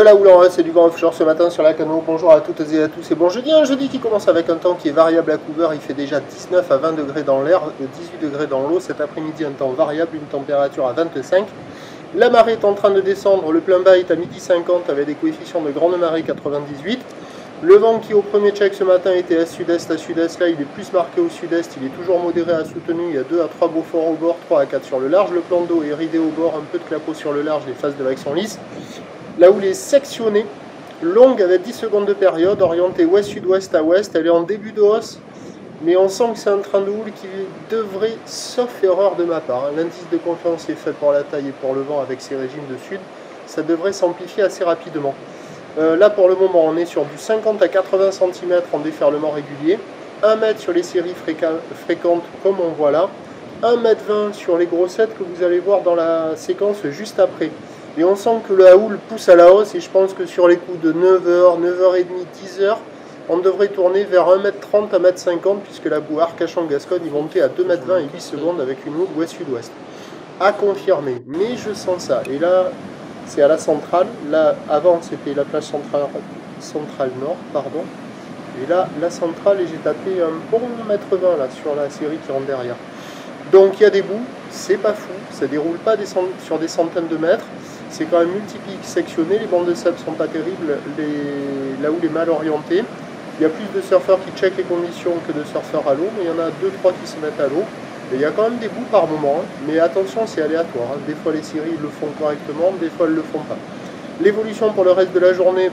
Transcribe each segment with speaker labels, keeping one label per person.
Speaker 1: la houle en reste et du vent offshore ce matin sur la Cano. Bonjour à toutes et à tous et bon jeudi. Un jeudi qui commence avec un temps qui est variable à couvert. Il fait déjà 19 à 20 degrés dans l'air, 18 degrés dans l'eau. Cet après-midi un temps variable, une température à 25. La marée est en train de descendre. Le plein bas est à midi 50 avec des coefficients de grande marée 98. Le vent qui au premier check ce matin était à sud-est, là il est plus marqué au sud-est, il est toujours modéré à soutenu, il y a 2 à 3 beaux forts au bord, 3 à 4 sur le large, le plan d'eau est ridé au bord, un peu de clapot sur le large, les faces de vagues sont lisses. La houle est sectionnée, longue avec 10 secondes de période, orientée ouest-sud-ouest à ouest, elle est en début de hausse, mais on sent que c'est un train de houle qui devrait, sauf erreur de ma part, l'indice de confiance est fait pour la taille et pour le vent avec ces régimes de sud, ça devrait s'amplifier assez rapidement. Là pour le moment on est sur du 50 à 80 cm en déferlement régulier, 1 mètre sur les séries fréquentes comme on voit là, 1,20 m sur les grossettes que vous allez voir dans la séquence juste après. Et on sent que la houle pousse à la hausse et je pense que sur les coups de 9h, 9h30, 10h, on devrait tourner vers 1,30 m à 1,50 m puisque la boue Arcachon-Gascogne est montée à 2,20 m et 8 secondes avec une houle ouest-sud-ouest. À confirmer, mais je sens ça. Et là, c'est à la centrale. Là, avant, c'était la plage centrale nord, pardon. Et là, la centrale, et j'ai tapé un bon 1,20 m là, sur la série qui rentre derrière. Donc, il y a des bouts, c'est pas fou, ça déroule pas sur des centaines de mètres. C'est quand même multiplique sectionné, les bandes de sable sont pas terribles, la houle est mal orientée. Il y a plus de surfeurs qui checkent les conditions que de surfeurs à l'eau, mais il y en a 2-3 qui se mettent à l'eau. Et il y a quand même des bouts par moment, hein. Mais attention, c'est aléatoire. Hein. Des fois les séries le font correctement, des fois elles le font pas. L'évolution pour le reste de la journée,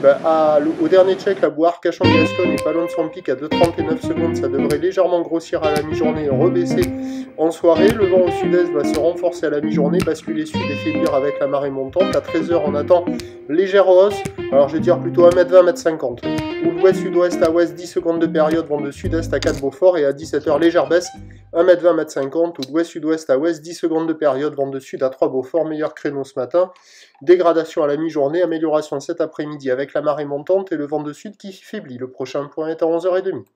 Speaker 1: au dernier check, la boue Arcachon-Gascogne n'est pas loin de son pic à 2,39 secondes. Ça devrait légèrement grossir à la mi-journée et rebaisser en soirée. Le vent au sud-est va se renforcer à la mi-journée, basculer sud et faiblir avec la marée montante. À 13h, on attend légère hausse. Alors je vais dire plutôt 1,20 m, 1,50 m. Ou l'ouest, sud-ouest à ouest, 10 secondes de période, vent de sud-est à 4 Beaufort. Et à 17h, légère baisse, 1,20 m, 1,50 m. Ou l'ouest, sud-ouest à ouest, 10 secondes de période, vent de sud à 3 Beaufort. Meilleur créneau ce matin. Dégradation à la mi-journée, amélioration cet après-midi avec la marée montante et le vent de sud qui faiblit. Le prochain point est à 11h30.